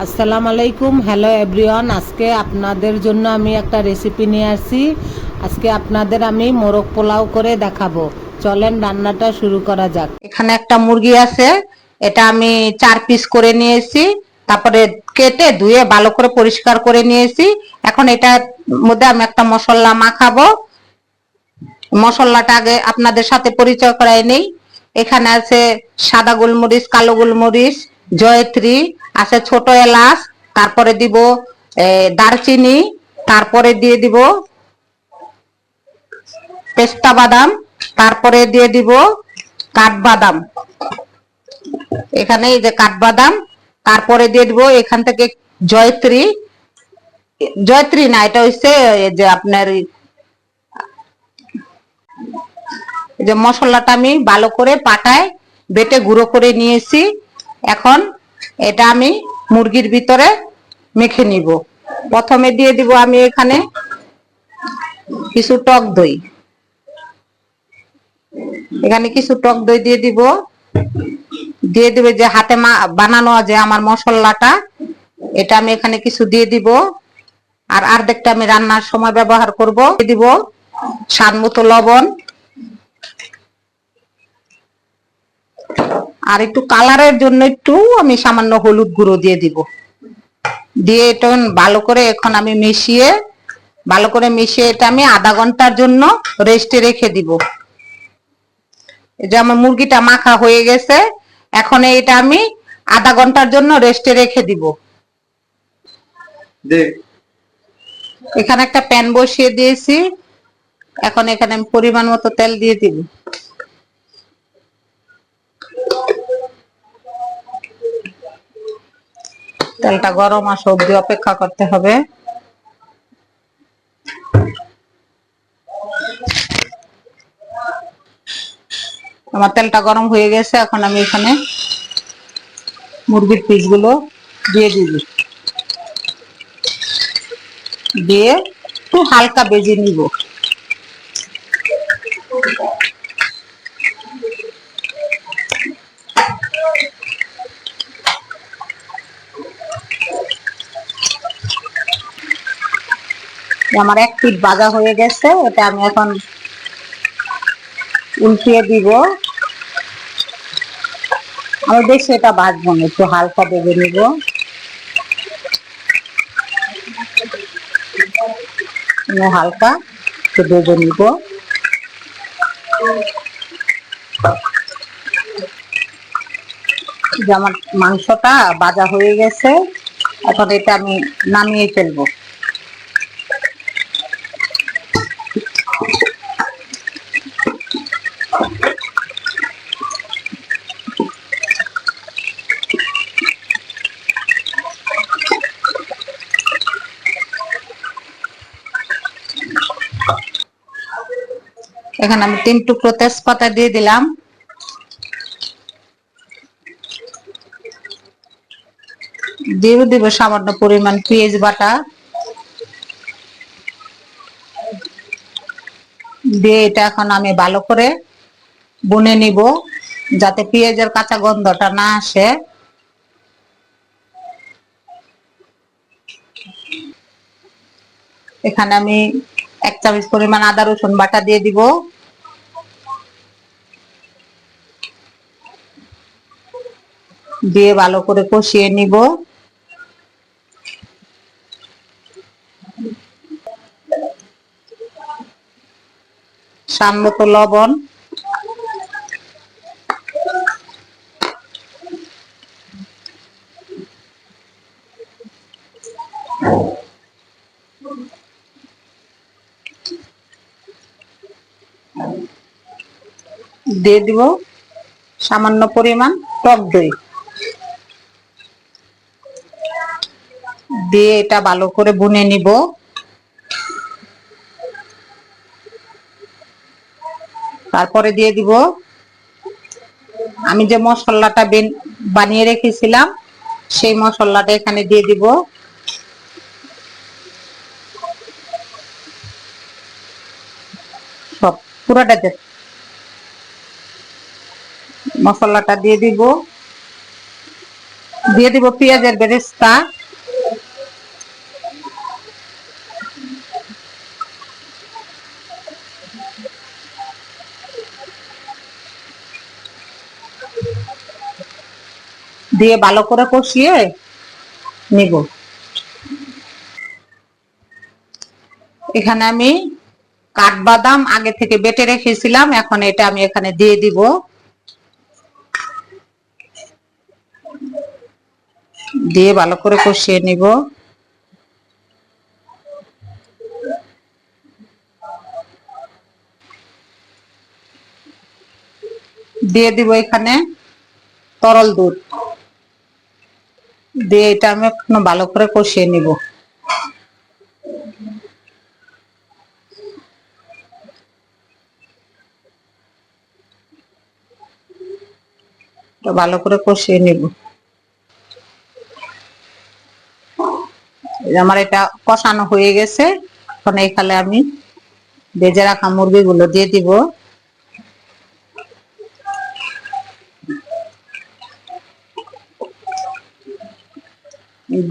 আসসালামু আলাইকুম, hello everyone. আজকে আপনাদের জন্য আমি একটা রেসিপি নিয়ে আসছি। আজকে আপনাদের আমি মোরগ পোলাও করে দেখাবো। চলেন রান্নাটা শুরু করা যাক। এখানে একটা মুরগি আছে, এটা আমি 4 পিস করে নিয়েছি, তারপরে কেটে ধুয়ে ভালো করে পরিষ্কার করে নিয়েছি। এখন এটার মধ্যে আমি একটা মশলা মাখাবো। মশলাটা আগে আপনাদের সাথে পরিচয় করাই নেই। এখানে আছে সাদা গোলমরিচ, কালো গোলমরিচ, জয়ত্রী আছে, ছোট এলাচ, তারপরে দিব দারচিনি, তারপরে দিয়ে দিব পেস্তা বাদাম, তারপরে দিয়ে দিব কাঠবাদাম। এখানে এই যে কাঠবাদাম, তারপরে দিয়ে দিব এখান থেকে জয়ত্রী, জয়ত্রী না, এটা হচ্ছে যে আপনার যে মশলাটা আমি ভালো করে পাটায় বেটে গুঁড়ো করে নিয়েছি। এখন এটা আমি মুরগির ভিতরে মেখে নিব। প্রথমে দিয়ে দিব আমি এখানে কিছু টক দই, এখানে কিছু টক দই দিয়ে দিব। দিয়ে দিবে যে হাতে বানানো যে আমার মশলাটা, এটা আমি এখানে কিছু দিয়ে দিব। আর অর্ধেকটা আমি রান্নার সময় ব্যবহার করব। দিয়ে দিব স্বাদ মতো লবণ, আর একটু কালারের জন্য একটু আমি সামান্য হলুদ গুঁড়ো দিয়ে দিব। দিয়ে এটা ভালো করে এখন আমি মিশিয়ে এটা আমি আধা ঘন্টার জন্য রেস্টে রেখে দিব। এই যে আমার মুরগিটা মাখা হয়ে গেছে, এখন এটা আমি আধা ঘন্টার জন্য রেস্টে রেখে দিব। এখানে একটা প্যান বসিয়ে দিয়েছি, এখন এখানে আমি পরিমাণ মতো তেল দিয়ে দিব। তেলটা গরম আসা অবধি অপেক্ষা করতে হবে। আমার তেলটা গরম হয়ে গেছে, এখন আমি এখানে মুরগির পিসগুলো দিয়ে দিব। দিয়ে একটু হালকা ভেজে নিব। আমার এক পিঠ ভাজা হয়ে গেছে, এটা আমি এখন উল্টিয়ে দিব। আমি বেশি এটা ভাজবো না, একটু হালকা ভেজে নিব। হালকা একটু ভেজে নিব। যে আমার মাংসটা ভাজা হয়ে গেছে, এখন এটা আমি নামিয়ে ফেলবো। এখানে আমি 3 টুকরো তেজপাতা দিয়ে দিলাম। দিয়ে দিব সামান্য পরিমাণ পেঁয়াজ বাটা। দিয়ে এটা এখন আমি ভালো করে ভুনে নিব, যাতে পেঁয়াজের কাঁচা গন্ধটা না আসে। এখানে আমি 1 চামচ পরিমাণ আদা রসুন বাটা দিয়ে দিব। দিয়ে ভালো করে কষিয়ে নিব। স্বাদ মতো লবণ, দিয়ে দিব সামান্য পরিমাণ টক দই। দিয়ে এটা ভালো করে ভুনে নিব। তারপরে দিয়ে দিব আমি যে মশলাটা বানিয়ে রেখেছিলাম, সেই মশলাটা এখানে দিয়ে দিব। সব পুরোটাতে মশলাটা দিয়ে দিব। দিয়ে দিব পেঁয়াজের বেরেস্তা, দিয়ে ভালো করে কষিয়ে নিব। এখানে আমি কাঠবাদাম আগে থেকে বেটে রেখেছিলাম, এখন এটা আমি এখানে দিয়ে দিব। দিয়ে ভালো করে কষিয়ে নিব। দিয়ে দিব এখানে তরল দুধ, দিয়ে এটা আমি এখন ভালো করে কষিয়ে নিব। ভালো করে কষিয়ে নিব। আমার এটা কষানো হয়ে গেছে, এখন এখানে আমি ভেজে রাখা মুরগিগুলো দিয়ে দিব।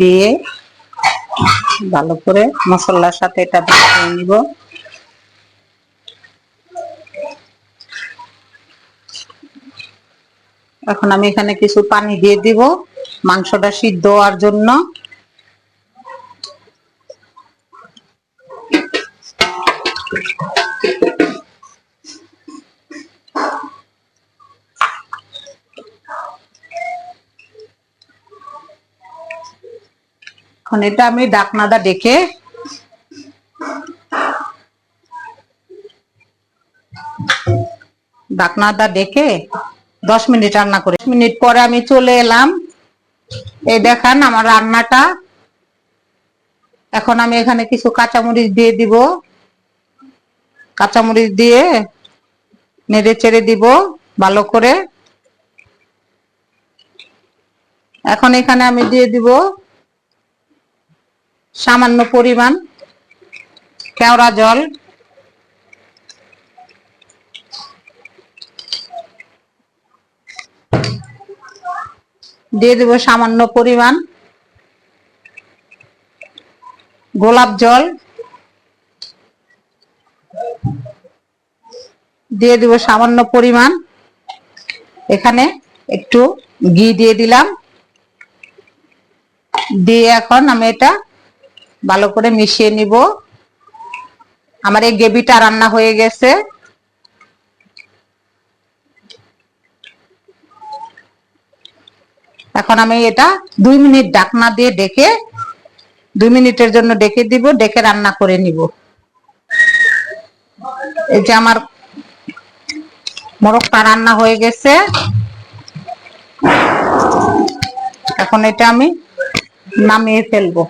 দিয়ে ভালো করে মশলার সাথে এটা মিশিয়ে নিব। এখন আমি এখানে কিছু পানি দিয়ে দিব মাংসটা সিদ্ধ হওয়ার জন্য। এখন এটা আমি ঢাকনাটা ডেকে ঢাকনাটা ডেকে 10 মিনিট রান্না করে, 10 মিনিট পরে আমি চলে এলাম। এই দেখেন আমার রান্নাটা। এখন আমি এখানে কিছু কাঁচামরিচ দিয়ে দিব, কাঁচামরিচ দিয়ে নেড়ে চেড়ে দিব ভালো করে। এখন এখানে আমি দিয়ে দিব সামান্য পরিমাণ কেওড়া জল, দিয়ে দিব সামান্য পরিমাণ গোলাপ জল, দিয়ে দিব সামান্য পরিমাণ এখানে একটু ঘি দিয়ে দিলাম। দিয়ে এখন আমি এটা ভালো করে মিশিয়ে নিব। আমার এই গ্রেভিটা রান্না হয়ে গেছে। এখন আমি এটা 2 মিনিট ঢাকনা দিয়ে ডেকে 2 মিনিটের জন্য ডেকে দিব, ডেকে রান্না করে নিব। এই যে আমার মোরগটা রান্না হয়ে গেছে। এখন এটা আমি নামিয়ে ফেলবো।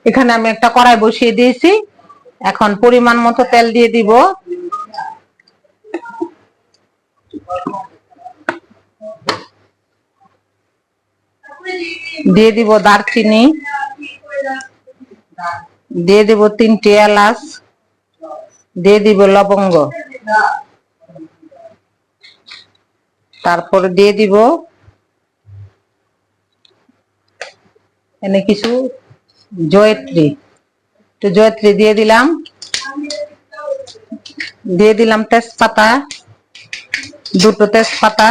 এখানে আমি একটা কড়াই বসিয়ে দিয়েছি, এখন পরিমাণ মতো তেল দিয়ে দিব। দিয়ে দিব দারচিনি, দিয়ে দিব 3টে এলাচ, দিয়ে দিব লবঙ্গ, তারপরে দিয়ে দিব এনে কিছু জয়ত্রী, একটু জয়ত্রী দিয়ে দিলাম। দিয়ে দিলাম তেজপাতা, 2টো তেজপাতা,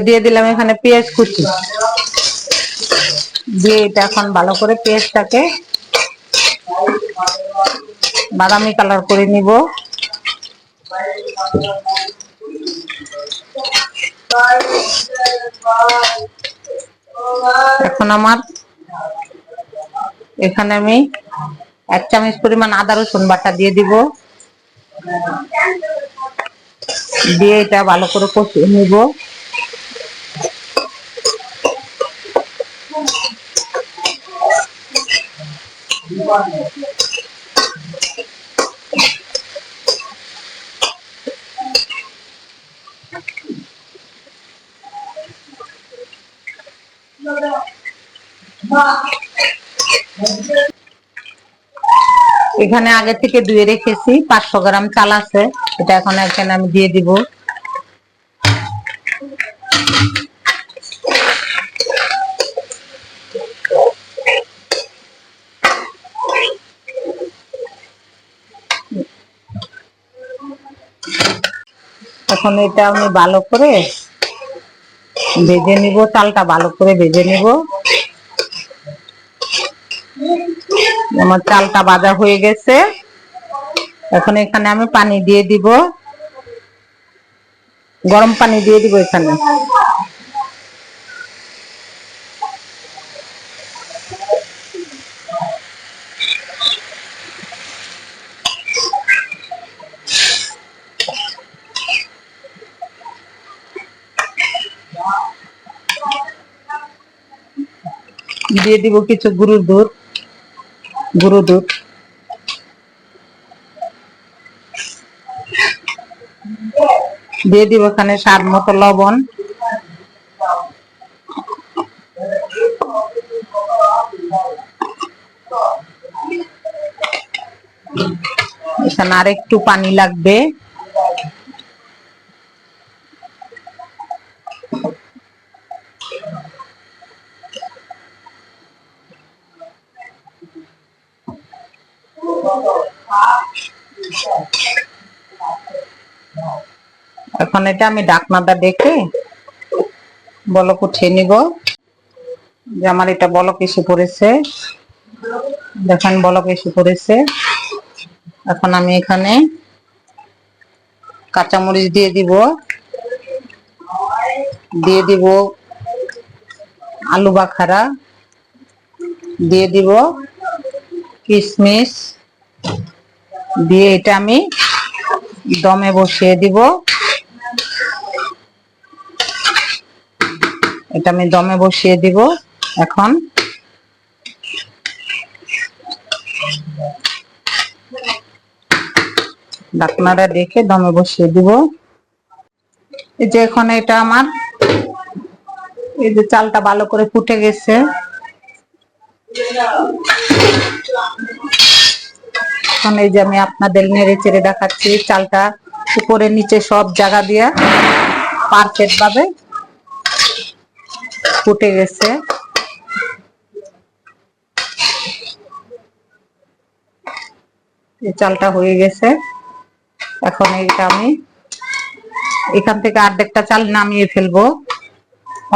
দিয়ে দিলাম এখানে পেঁয়াজ কুচি, দিয়ে এটা এখন ভালো করে পেঁয়াজটাকে বাদামি কালার করে নিব। এখন আমার এখানে আমি 1 চামচ পরিমাণ আদা রসুন বাটা দিয়ে দিব, দিয়ে এটা ভালো করে কষিয়ে নিব। এখানে আগে থেকে ধুয়ে রেখেছি 500 গ্রাম চাল আছে, এটা এখন এখানে আমি দিয়ে দিব। এখন এটা আমি ভালো করে ভেজে নিব, চালটা ভালো করে ভেজে নিব। আমার চালটা ভাজা হয়ে গেছে। এখন এখানে আমি পানি দিয়ে দিব, গরম পানি দিয়ে দিব এখানে। দিয়ে দিব কিছু গরুর দুধ, গরুর দুধ। দিয়ে দিব এখানে স্বাদ মতো লবণ। এখানে আর একটু পানি লাগবে। এখন এটা আমি ঢাকনাটা দেখে বলক উঠিয়ে নিব। যে আমার এটা বলক এসে পড়েছে, দেখেন বলক এসে পড়েছে। এখন আমি এখানে কাঁচামরিচ দিয়ে দিব, দিয়ে দিব আলু বাখারা, দিয়ে দিব কিশমিশ, দিয়ে এটা আমি দমে বসিয়ে দিব। এটা আমি দমে বসিয়ে দিব। এখন ঢাকনাটা দেখে দমে বসিয়ে দিব। এই যে এখন এটা আমার, এই যে চালটা ভালো করে ফুটে গেছে। এখন এই যে আমি আপনাদের নেড়ে চেড়ে দেখাচ্ছি, চালটা উপরে নিচে সব জায়গা দিয়ে পারফেক্ট ভাবে ফুটে গেছে। এই চালটা হয়ে গেছে। এখন এইটা আমি এখান থেকে অর্ধেকটা চাল নামিয়ে ফেলবো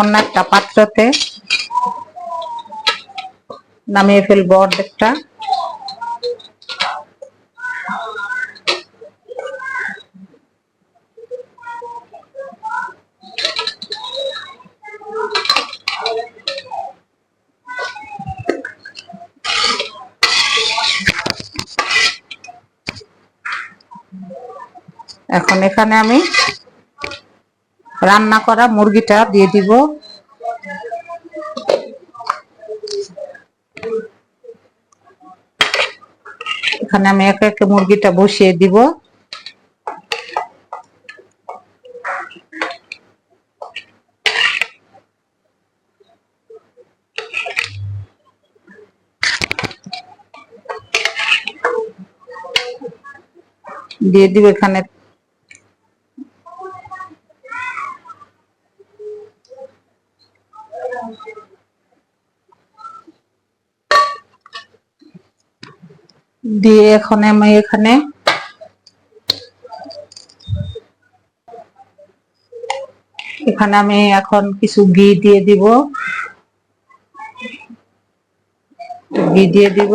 অন্য একটা পাত্রতে, নামিয়ে ফেলবো অর্ধেকটা। এখন এখানে আমি রান্না করা মুরগিটা দিয়ে দিব। এখানে আমি একে একে মুরগিটা বসিয়ে দিব। দিয়ে দিব এখানে দিয়ে এখন আমি এখানে এখন কিছু ঘি দিয়ে দিব, ঘি দিয়ে দিব।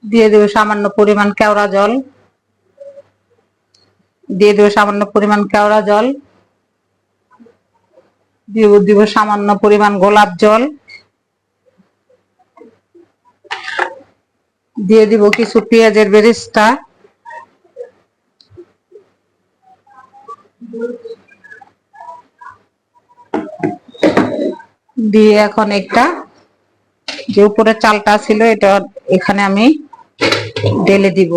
দিয়ে দেব সামান্য পরিমাণ কেওড়া জল, দিয়ে দেব সামান্য পরিমাণ কেওড়া জল, দিয়ে দিব সামান্য পরিমাণ গোলাপ জল, দিয়ে দিব কিছু পেঁয়াজের বেরেস্তা, দিয়ে এখন একটা যে উপরে চালটা ছিল এটা এখানে আমি ঢেলে দিব।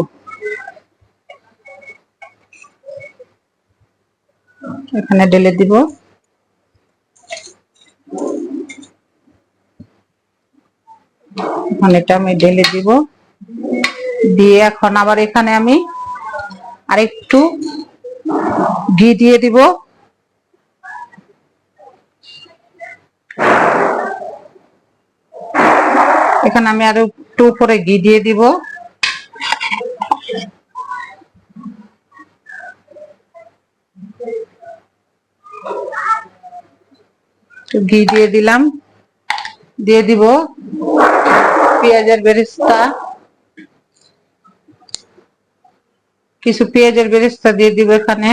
এখানে ঢেলে দিব। এখন এটা আমি ঢেলে দিব, দিয়ে এখন আবার এখানে আমি আরেকটু ঘি দিয়ে দিব। এখানে আমি আরো একটু উপরে ঘি দিয়ে দিব। ঘি দিয়ে দিলাম, দিয়ে দিব পেঁয়াজের বেরেস্তা, কিছু পেঁয়াজের বেরেস্তা দিয়ে দিব এখানে।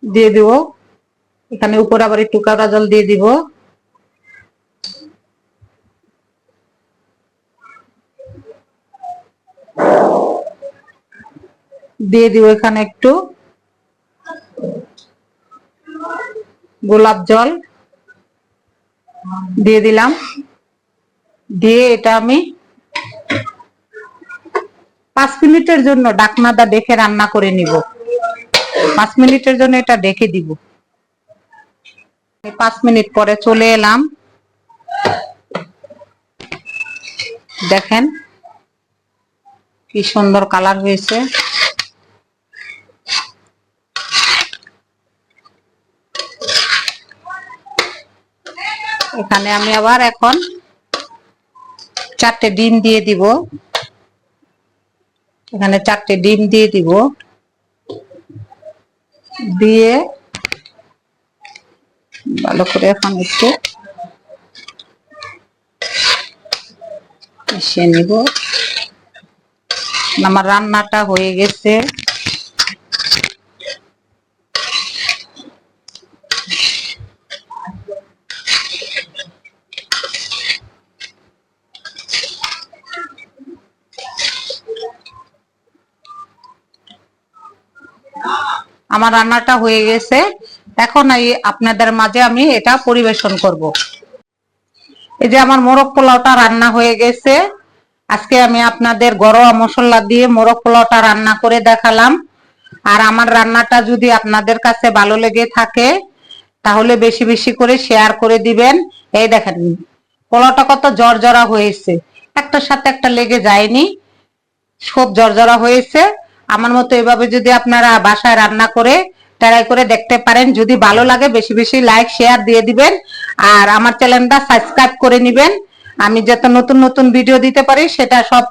দিয়ে দিব এখানে উপর আবার একটু কাঁচা জল দিয়ে দিব। দিয়ে দিব এখানে একটু গোলাপ জল দিয়ে দিলাম। দিয়ে এটা আমি 5 মিনিটের জন্য ঢাকনাটা ঢেকে রান্না করে নিব। 5 মিনিটের জন্য এটা ঢেকে দিব। 5 মিনিট পরে চলে এলাম, দেখেন কি সুন্দর কালার হয়েছে। এখানে আমি আবার এখন 4টে ডিম দিয়ে দিব। এখানে 4টে ডিম দিয়ে দিব, দিয়ে ভালো করে এখন একটু মিশিয়ে নিব। আমার রান্নাটা হয়ে গেছে। আমার রান্নাটা হয়ে গেছে, এখন আপনাদের মাঝে আমি এটা পরিবেশন করব। এই যে আমার মোরগ পোলাওটা রান্না হয়ে গেছে। আজকে আমি আপনাদের ঘরোয়া মশলা দিয়ে মোরগ পোলাওটা রান্না করে দেখালাম। আর আমার রান্নাটা যদি আপনাদের কাছে ভালো লেগে থাকে তাহলে বেশি বেশি করে শেয়ার করে দিবেন। এই দেখেন পোলাওটা কত জর্জরা হয়েছে, একটার সাথে একটা লেগে যায়নি, খুব জর্জরা হয়েছে। আমার মতো এভাবে যদি আপনারা বাসায় রান্না করে ট্রাই করে দেখতে পারেন, যদি ভালো লাগে বেশি বেশি লাইক শেয়ার দিয়ে দিবেন। আর আমার চ্যানেলটা সাবস্ক্রাইব করে নেবেন, আমি যত নতুন নতুন ভিডিও দিতে পারি সেটা সব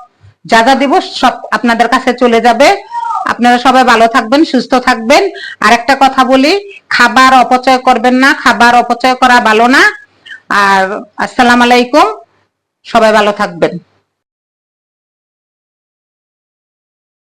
যা যা দিব সব আপনাদের কাছে চলে যাবে। আপনারা সবাই ভালো থাকবেন, সুস্থ থাকবেন। আর একটা কথা বলি, খাবার অপচয় করবেন না, খাবার অপচয় করা ভালো না। আর আসসালামু আলাইকুম, সবাই ভালো থাকবেন।